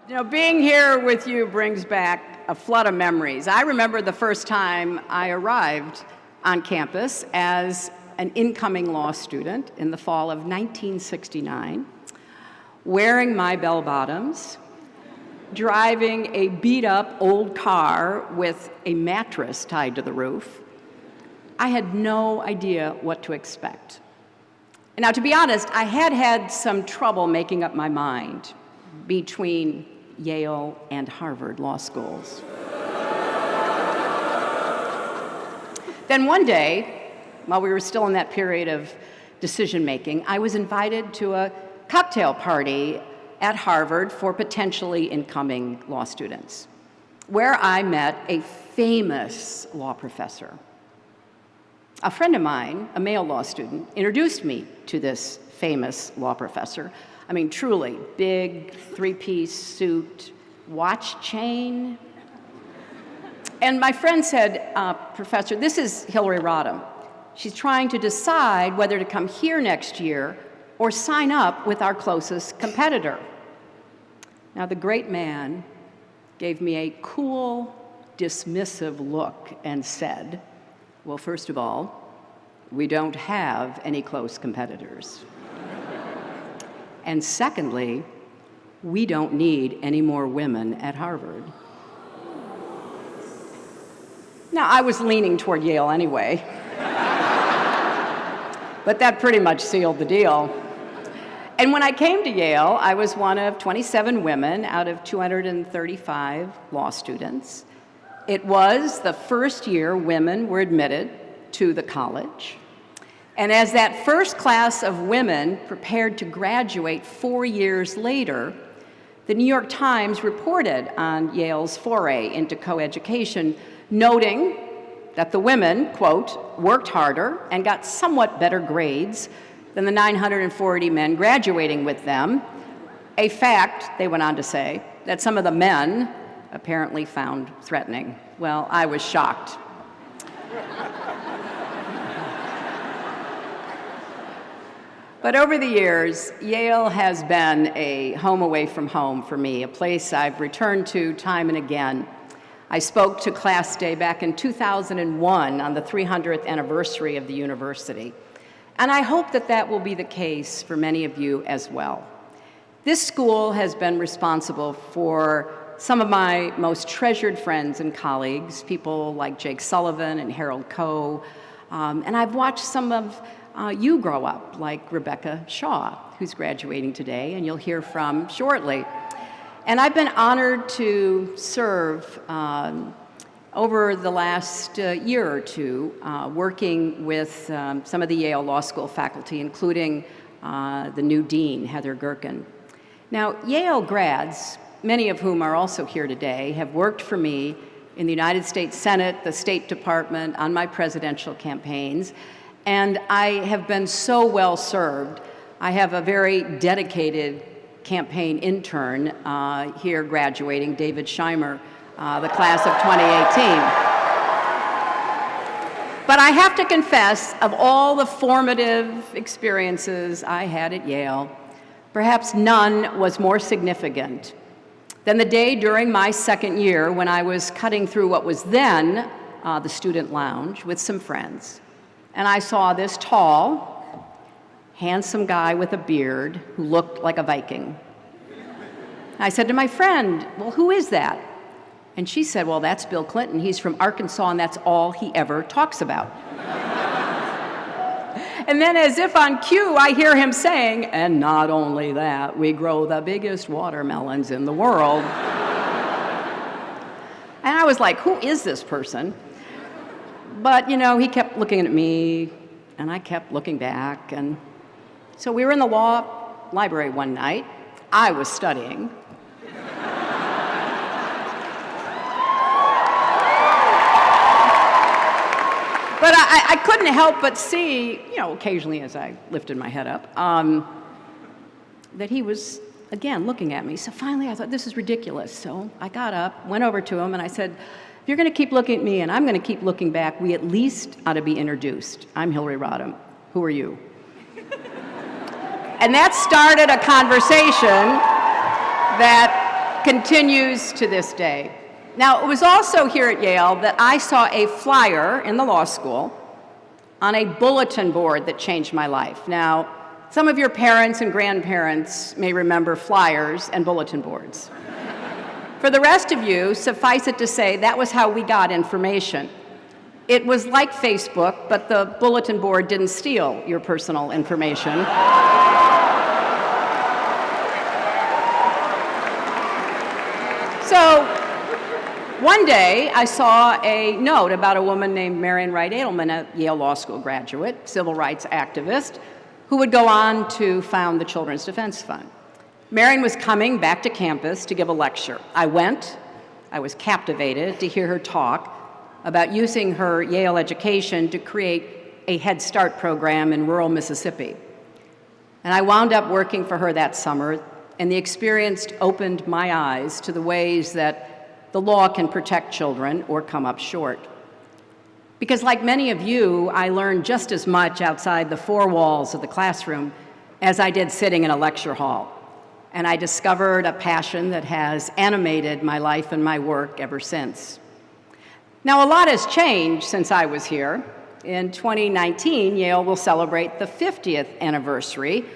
You know, being here with you brings back a flood of memories. I remember the first time I arrived on campus as an incoming law student in the fall of 1969, wearing my bell-bottoms, driving a beat-up old car with a mattress tied to the roof. I had no idea what to expect. Now, to be honest, I had had some trouble making up my mind between Yale and Harvard law schools. Then one day, while we were still in that period of decision-making, I was invited to a cocktail party at Harvard for potentially incoming law students, where I met a famous law professor. A friend of mine, a male law student, introduced me to this famous law professor. I mean, truly, big, three-piece suit, watch chain. And my friend said, Professor, this is Hillary Rodham. She's trying to decide whether to come here next year or sign up with our closest competitor. Now, the great man gave me a cool, dismissive look and said, well, first of all, we don't have any close competitors. And secondly, we don't need any more women at Harvard. Now, I was leaning toward Yale anyway, but that pretty much sealed the deal. And when I came to Yale, I was one of 27 women out of 235 law students. It was the first year women were admitted to the college. And as that first class of women prepared to graduate 4 years later, the New York Times reported on Yale's foray into coeducation, noting that the women, quote, worked harder and got somewhat better grades than the 940 men graduating with them, a fact, they went on to say, that some of the men apparently found threatening. Well, I was shocked. But over the years, Yale has been a home away from home for me, a place I've returned to time and again. I spoke to Class Day back in 2001 on the 300th anniversary of the university. And I hope that that will be the case for many of you as well. This school has been responsible for some of my most treasured friends and colleagues, people like Jake Sullivan and Harold Coe, and I've watched some of you grow up, like Rebecca Shaw, who's graduating today, and you'll hear from shortly. And I've been honored to serve over the last year or two, working with some of the Yale Law School faculty, including the new dean, Heather Gerken. Now, Yale grads, many of whom are also here today, have worked for me in the United States Senate, the State Department, on my presidential campaigns, and I have been so well served. I have a very dedicated campaign intern here graduating, David Scheimer, the class of 2018. But I have to confess, of all the formative experiences I had at Yale, perhaps none was more significant than the day during my second year when I was cutting through what was then the student lounge with some friends. And I saw this tall, handsome guy with a beard who looked like a Viking. I said to my friend, well, who is that? And she said, well, that's Bill Clinton. He's from Arkansas, and that's all he ever talks about. And then, as if on cue, I hear him saying, and not only that, we grow the biggest watermelons in the world. And I was like, who is this person? But, you know, he kept looking at me, and I kept looking back. And so we were in the law library one night. I was studying. But I couldn't help but see, you know, occasionally as I lifted my head up, that he was, again, looking at me. So finally I thought, this is ridiculous. So I got up, went over to him, and I said, if you're going to keep looking at me and I'm going to keep looking back, we at least ought to be introduced. I'm Hillary Rodham. Who are you? And that started a conversation that continues to this day. Now, it was also here at Yale that I saw a flyer in the law school on a bulletin board that changed my life. Now, some of your parents and grandparents may remember flyers and bulletin boards. For the rest of you, suffice it to say, that was how we got information. It was like Facebook, but the bulletin board didn't steal your personal information. So, one day I saw a note about a woman named Marian Wright Edelman, a Yale Law School graduate, civil rights activist, who would go on to found the Children's Defense Fund. Marian was coming back to campus to give a lecture. I went. I was captivated to hear her talk about using her Yale education to create a Head Start program in rural Mississippi. And I wound up working for her that summer, and the experience opened my eyes to the ways that the law can protect children or come up short. Because like many of you, I learned just as much outside the four walls of the classroom as I did sitting in a lecture hall. And I discovered a passion that has animated my life and my work ever since. Now, a lot has changed since I was here. In 2019, Yale will celebrate the 50th anniversary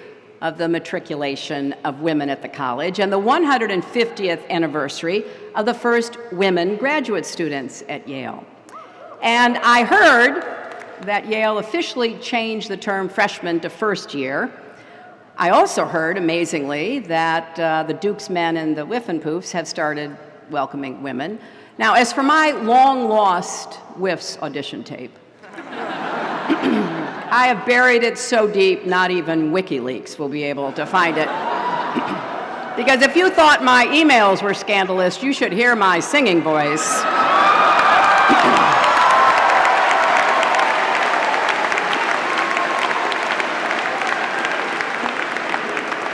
of the matriculation of women at the college and the 150th anniversary of the first women graduate students at Yale. And I heard that Yale officially changed the term freshman to first year. I also heard, amazingly, that the Duke's men and the Whiffenpoofs have started welcoming women. Now, as for my long-lost Whiffs audition tape, I have buried it so deep, not even WikiLeaks will be able to find it. Because if you thought my emails were scandalous, you should hear my singing voice.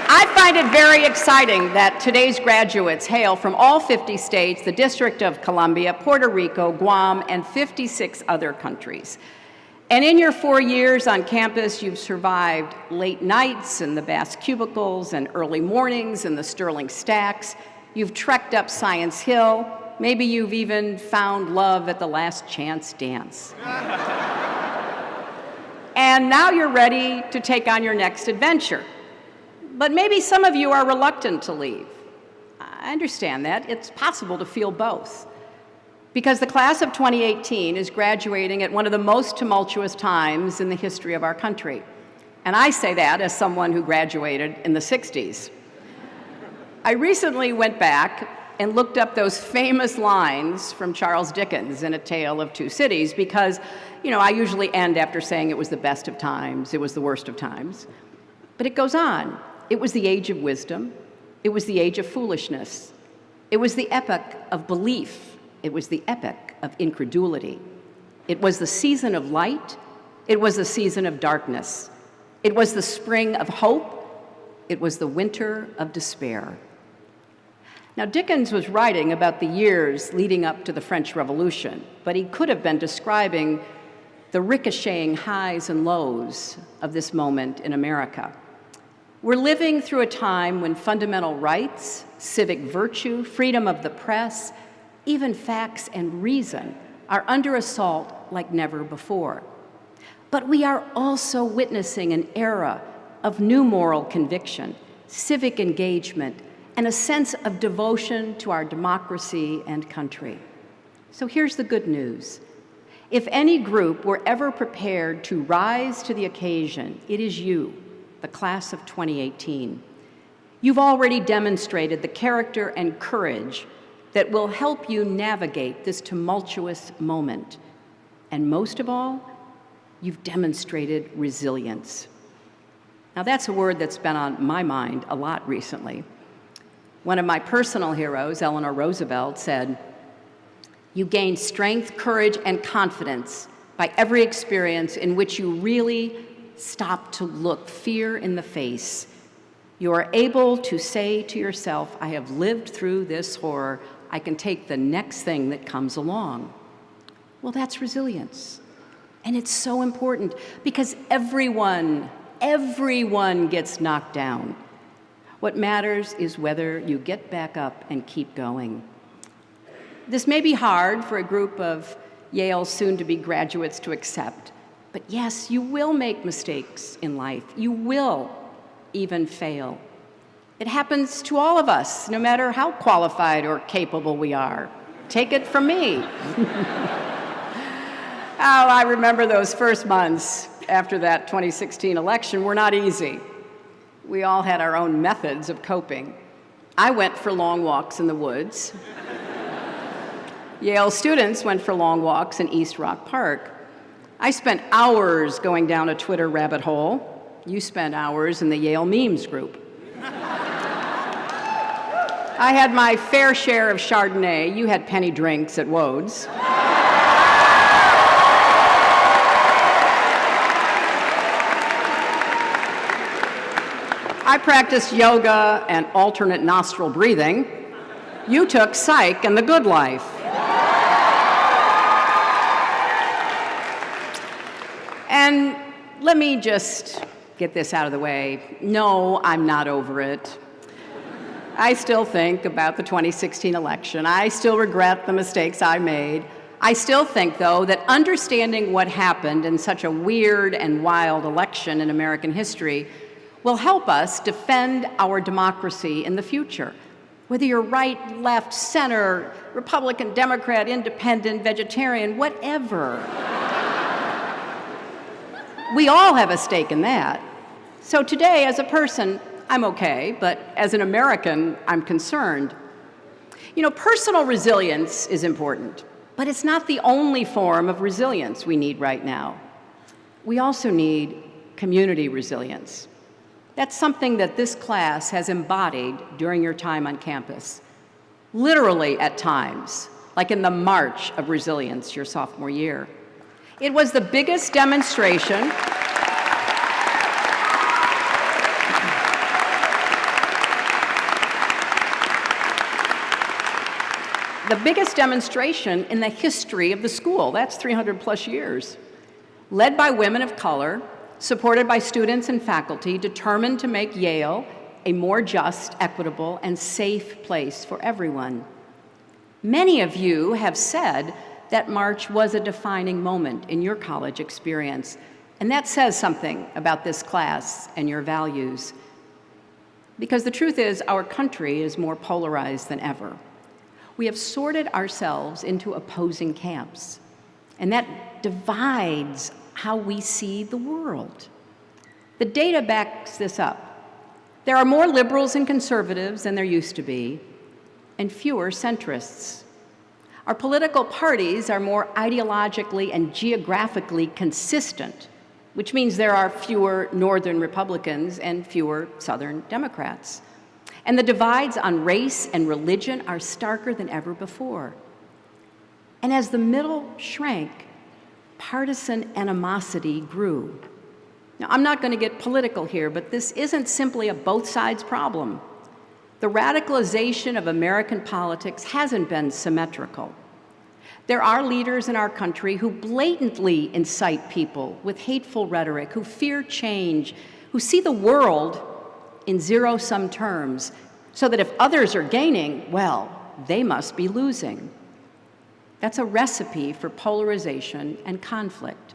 I find it very exciting that today's graduates hail from all 50 states, the District of Columbia, Puerto Rico, Guam, and 56 other countries. And in your 4 years on campus, you've survived late nights in the Bass cubicles and early mornings in the Sterling stacks. You've trekked up Science Hill. Maybe you've even found love at the Last Chance dance. And now you're ready to take on your next adventure. But maybe some of you are reluctant to leave. I understand that. It's possible to feel both. Because the class of 2018 is graduating at one of the most tumultuous times in the history of our country. And I say that as someone who graduated in the 60s. I recently went back and looked up those famous lines from Charles Dickens in A Tale of Two Cities because, I usually end after saying it was the best of times, it was the worst of times. But it goes on. It was the age of wisdom. It was the age of foolishness. It was the epoch of belief. It was the epoch of incredulity. It was the season of light. It was the season of darkness. It was the spring of hope. It was the winter of despair. Now, Dickens was writing about the years leading up to the French Revolution, but he could have been describing the ricocheting highs and lows of this moment in America. We're living through a time when fundamental rights, civic virtue, freedom of the press, even facts and reason are under assault like never before. But we are also witnessing an era of new moral conviction, civic engagement, and a sense of devotion to our democracy and country. So here's the good news. If any group were ever prepared to rise to the occasion, it is you, the class of 2018. You've already demonstrated the character and courage that will help you navigate this tumultuous moment. And most of all, you've demonstrated resilience. Now, that's a word that's been on my mind a lot recently. One of my personal heroes, Eleanor Roosevelt, said, "You gain strength, courage, and confidence by every experience in which you really stop to look fear in the face. You are able to say to yourself, I have lived through this horror. I can take the next thing that comes along." Well, that's resilience. And it's so important because everyone gets knocked down. What matters is whether you get back up and keep going. This may be hard for a group of Yale soon-to-be graduates to accept, but yes, you will make mistakes in life. You will even fail. It happens to all of us, no matter how qualified or capable we are. Take it from me. Oh, I remember those first months after that 2016 election were not easy. We all had our own methods of coping. I went for long walks in the woods. Yale students went for long walks in East Rock Park. I spent hours going down a Twitter rabbit hole. You spent hours in the Yale memes group. I had my fair share of Chardonnay. You had penny drinks at Wode's. I practiced yoga and alternate nostril breathing. You took psych and the good life. And let me just get this out of the way. No, I'm not over it. I still think about the 2016 election. I still regret the mistakes I made. I still think, though, that understanding what happened in such a weird and wild election in American history will help us defend our democracy in the future. Whether you're right, left, center, Republican, Democrat, independent, vegetarian, whatever. We all have a stake in that. So today, as a person, I'm okay, but as an American, I'm concerned. You know, personal resilience is important, but it's not the only form of resilience we need right now. We also need community resilience. That's something that this class has embodied during your time on campus. Literally at times, like in the March of Resilience your sophomore year. It was the biggest demonstration in the history of the school. That's 300 plus years. Led by women of color, supported by students and faculty, determined to make Yale a more just, equitable, and safe place for everyone. Many of you have said that March was a defining moment in your college experience, and that says something about this class and your values. Because the truth is, our country is more polarized than ever. We have sorted ourselves into opposing camps, and that divides how we see the world. The data backs this up. There are more liberals and conservatives than there used to be, and fewer centrists. Our political parties are more ideologically and geographically consistent, which means there are fewer Northern Republicans and fewer Southern Democrats. And the divides on race and religion are starker than ever before. And as the middle shrank, partisan animosity grew. Now, I'm not going to get political here, but this isn't simply a both sides problem. The radicalization of American politics hasn't been symmetrical. There are leaders in our country who blatantly incite people with hateful rhetoric, who fear change, who see the world in zero-sum terms, so that if others are gaining, well, they must be losing. That's a recipe for polarization and conflict.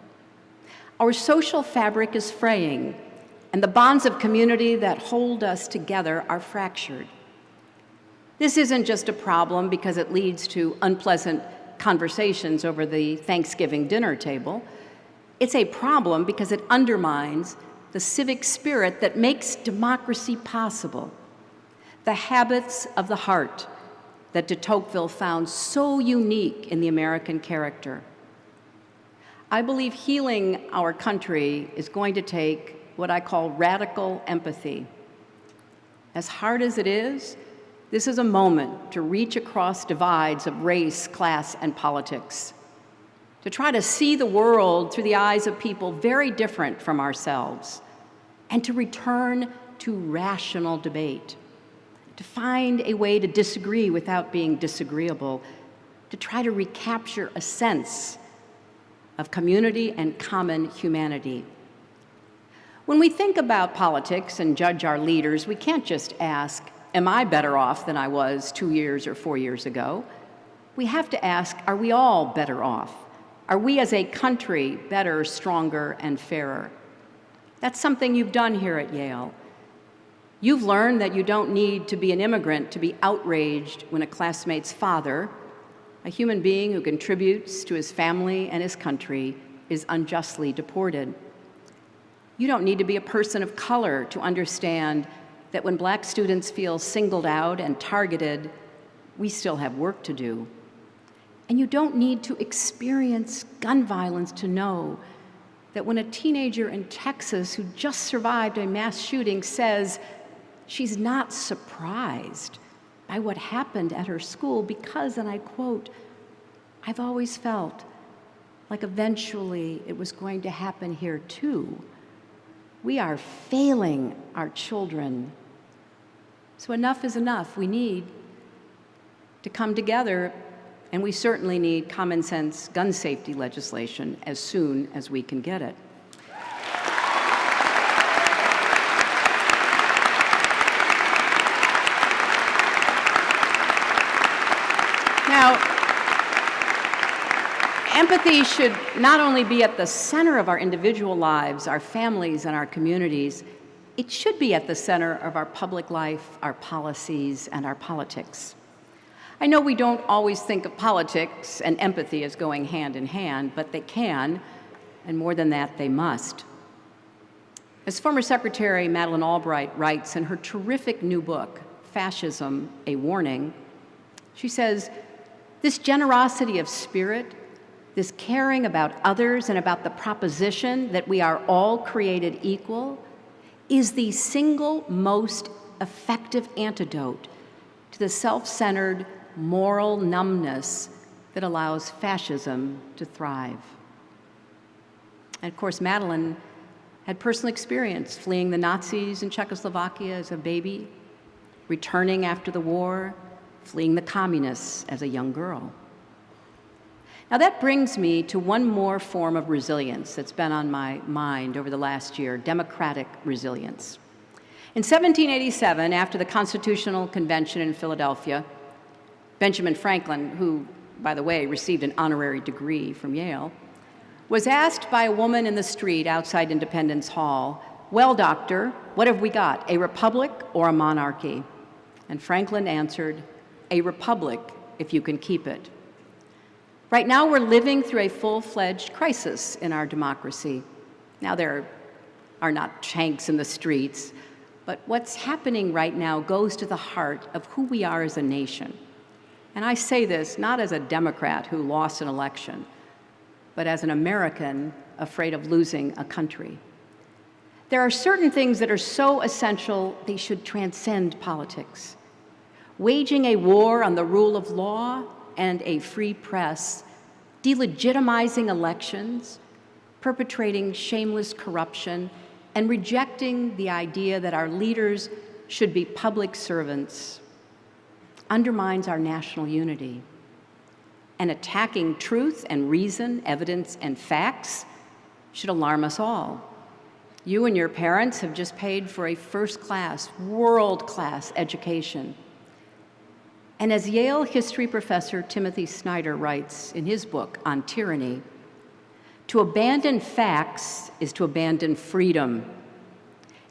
Our social fabric is fraying, and the bonds of community that hold us together are fractured. This isn't just a problem because it leads to unpleasant conversations over the Thanksgiving dinner table. It's a problem because it undermines the civic spirit that makes democracy possible, the habits of the heart that de Tocqueville found so unique in the American character. I believe healing our country is going to take what I call radical empathy. As hard as it is, this is a moment to reach across divides of race, class, and politics, to try to see the world through the eyes of people very different from ourselves, and to return to rational debate, to find a way to disagree without being disagreeable, to try to recapture a sense of community and common humanity. When we think about politics and judge our leaders, we can't just ask, am I better off than I was 2 years or 4 years ago? We have to ask, are we all better off? Are we as a country better, stronger, and fairer? That's something you've done here at Yale. You've learned that you don't need to be an immigrant to be outraged when a classmate's father, a human being who contributes to his family and his country, is unjustly deported. You don't need to be a person of color to understand that when Black students feel singled out and targeted, we still have work to do. And you don't need to experience gun violence to know that when a teenager in Texas who just survived a mass shooting says she's not surprised by what happened at her school because, and I quote, "I've always felt like eventually it was going to happen here too." We are failing our children. So enough is enough. We need to come together, and we certainly need common sense gun safety legislation as soon as we can get it. Now, empathy should not only be at the center of our individual lives, our families, and our communities, it should be at the center of our public life, our policies, and our politics. I know we don't always think of politics and empathy as going hand in hand, but they can, and more than that, they must. As former Secretary Madeleine Albright writes in her terrific new book, Fascism, A Warning, she says, "This generosity of spirit, this caring about others and about the proposition that we are all created equal, is the single most effective antidote to the self-centered moral numbness that allows fascism to thrive." And of course, Madeleine had personal experience fleeing the Nazis in Czechoslovakia as a baby, returning after the war, fleeing the communists as a young girl. Now that brings me to one more form of resilience that's been on my mind over the last year, democratic resilience. In 1787, after the Constitutional Convention in Philadelphia, Benjamin Franklin, who, by the way, received an honorary degree from Yale, was asked by a woman in the street outside Independence Hall, "Well, doctor, what have we got, a republic or a monarchy?" And Franklin answered, "A republic, if you can keep it." Right now, we're living through a full-fledged crisis in our democracy. Now, there are not tanks in the streets, but what's happening right now goes to the heart of who we are as a nation. And I say this not as a Democrat who lost an election, but as an American afraid of losing a country. There are certain things that are so essential they should transcend politics. Waging a war on the rule of law and a free press, delegitimizing elections, perpetrating shameless corruption, and rejecting the idea that our leaders should be public servants undermines our national unity. And attacking truth and reason, evidence and facts should alarm us all. You and your parents have just paid for a first-class, world-class education. And as Yale history professor Timothy Snyder writes in his book on tyranny, to abandon facts is to abandon freedom.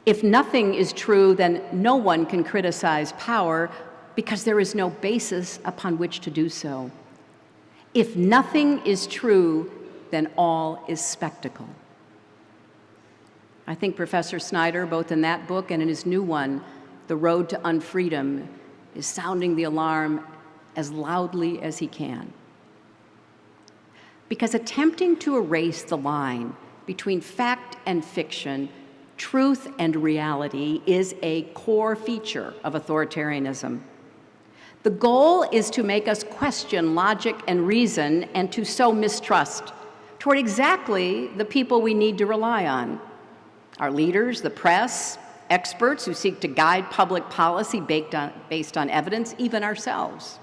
If nothing is true, then no one can criticize power because there is no basis upon which to do so. If nothing is true, then all is spectacle. I think Professor Snyder, both in that book and in his new one, The Road to Unfreedom, is sounding the alarm as loudly as he can. Because attempting to erase the line between fact and fiction, truth and reality, is a core feature of authoritarianism. The goal is to make us question logic and reason and to sow mistrust toward exactly the people we need to rely on: our leaders, the press, experts who seek to guide public policy based on evidence, even ourselves.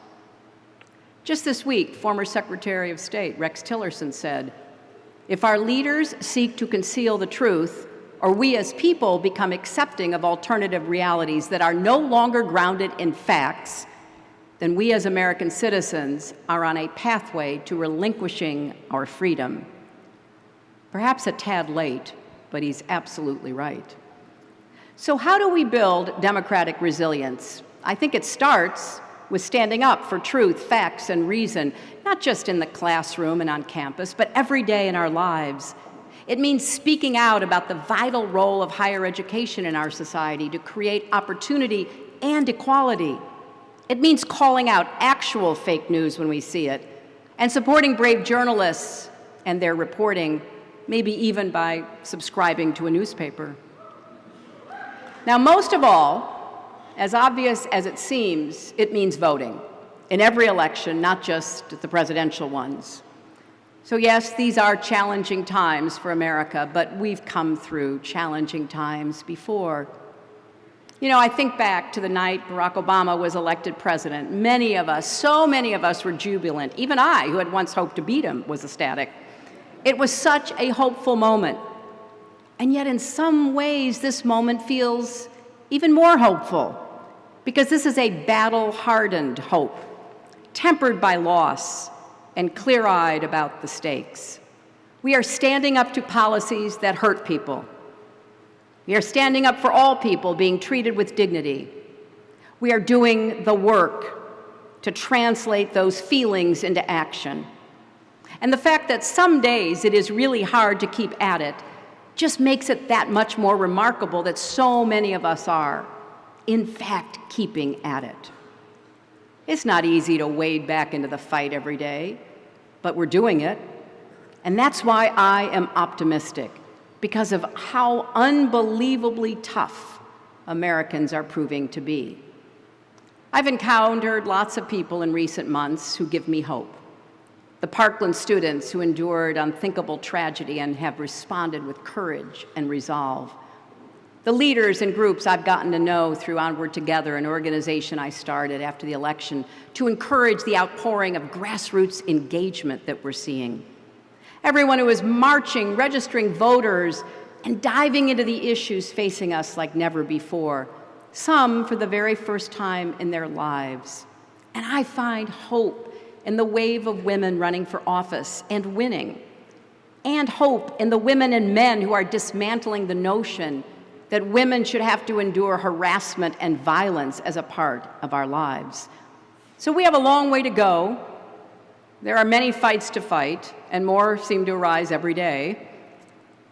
Just this week, former Secretary of State Rex Tillerson said, "If our leaders seek to conceal the truth, or we as people become accepting of alternative realities that are no longer grounded in facts, then we as American citizens are on a pathway to relinquishing our freedom. Perhaps a tad late, but he's absolutely right. So how do we build democratic resilience? I think it starts with standing up for truth, facts, and reason, not just in the classroom and on campus, but every day in our lives. It means speaking out about the vital role of higher education in our society to create opportunity and equality. It means calling out actual fake news when we see it, and supporting brave journalists and their reporting, maybe even by subscribing to a newspaper. Now, most of all, as obvious as it seems, it means voting in every election, not just the presidential ones. So yes, these are challenging times for America, but we've come through challenging times before. You know, I think back to the night Barack Obama was elected president. Many of us, so many of us were jubilant. Even I, who had once hoped to beat him, was ecstatic. It was such a hopeful moment. And yet in some ways, this moment feels even more hopeful, because this is a battle-hardened hope, tempered by loss and clear-eyed about the stakes. We are standing up to policies that hurt people. We are standing up for all people being treated with dignity. We are doing the work to translate those feelings into action. And the fact that some days it is really hard to keep at it just makes it that much more remarkable that so many of us are, in fact, keeping at it. It's not easy to wade back into the fight every day, but we're doing it. And that's why I am optimistic, because of how unbelievably tough Americans are proving to be. I've encountered lots of people in recent months who give me hope. The Parkland students who endured unthinkable tragedy and have responded with courage and resolve. The leaders and groups I've gotten to know through Onward Together, an organization I started after the election to encourage the outpouring of grassroots engagement that we're seeing. Everyone who is marching, registering voters, and diving into the issues facing us like never before, some for the very first time in their lives. And I find hope in the wave of women running for office and winning, and hope in the women and men who are dismantling the notion that women should have to endure harassment and violence as a part of our lives. So we have a long way to go. There are many fights to fight, and more seem to arise every day.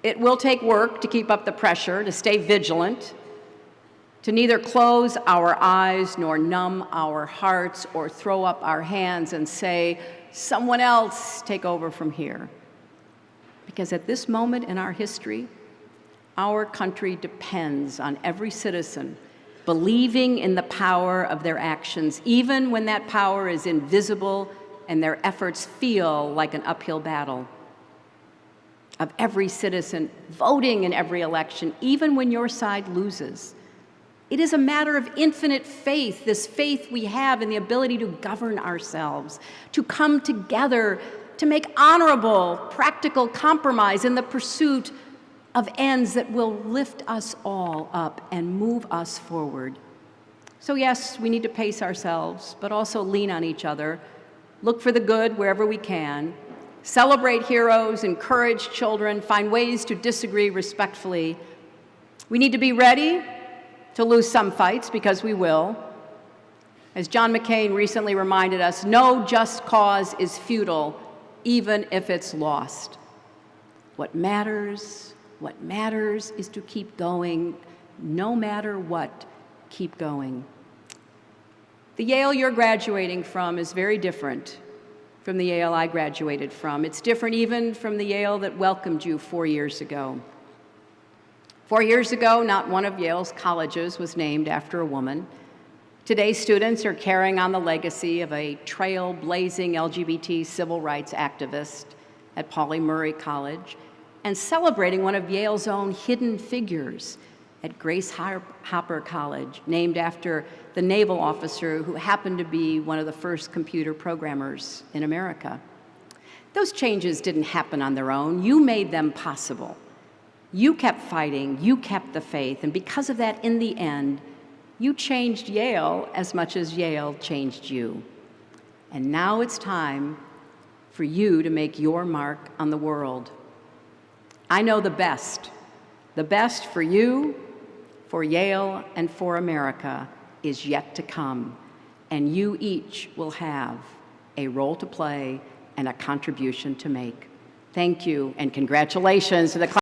It will take work to keep up the pressure, to stay vigilant, to neither close our eyes nor numb our hearts or throw up our hands and say, someone else take over from here. Because at this moment in our history, our country depends on every citizen believing in the power of their actions, even when that power is invisible and their efforts feel like an uphill battle. Of every citizen voting in every election, even when your side loses. It is a matter of infinite faith, this faith we have in the ability to govern ourselves, to come together, to make honorable, practical compromise in the pursuit of ends that will lift us all up and move us forward. So yes, we need to pace ourselves, but also lean on each other, look for the good wherever we can, celebrate heroes, encourage children, find ways to disagree respectfully. We need to be ready to lose some fights, because we will. As John McCain recently reminded us, no just cause is futile, even if it's lost. What matters is to keep going, no matter what, keep going. The Yale you're graduating from is very different from the Yale I graduated from. It's different even from the Yale that welcomed you 4 years ago. 4 years ago, not one of Yale's colleges was named after a woman. Today, students are carrying on the legacy of a trailblazing LGBT civil rights activist at Pauli Murray College and celebrating one of Yale's own hidden figures at Grace Hopper College, named after the naval officer who happened to be one of the first computer programmers in America. Those changes didn't happen on their own. You made them possible. You kept fighting, you kept the faith, and because of that, in the end, you changed Yale as much as Yale changed you. And now it's time for you to make your mark on the world. I know the best for you, for Yale, and for America is yet to come, and you each will have a role to play and a contribution to make. Thank you, and congratulations to the class.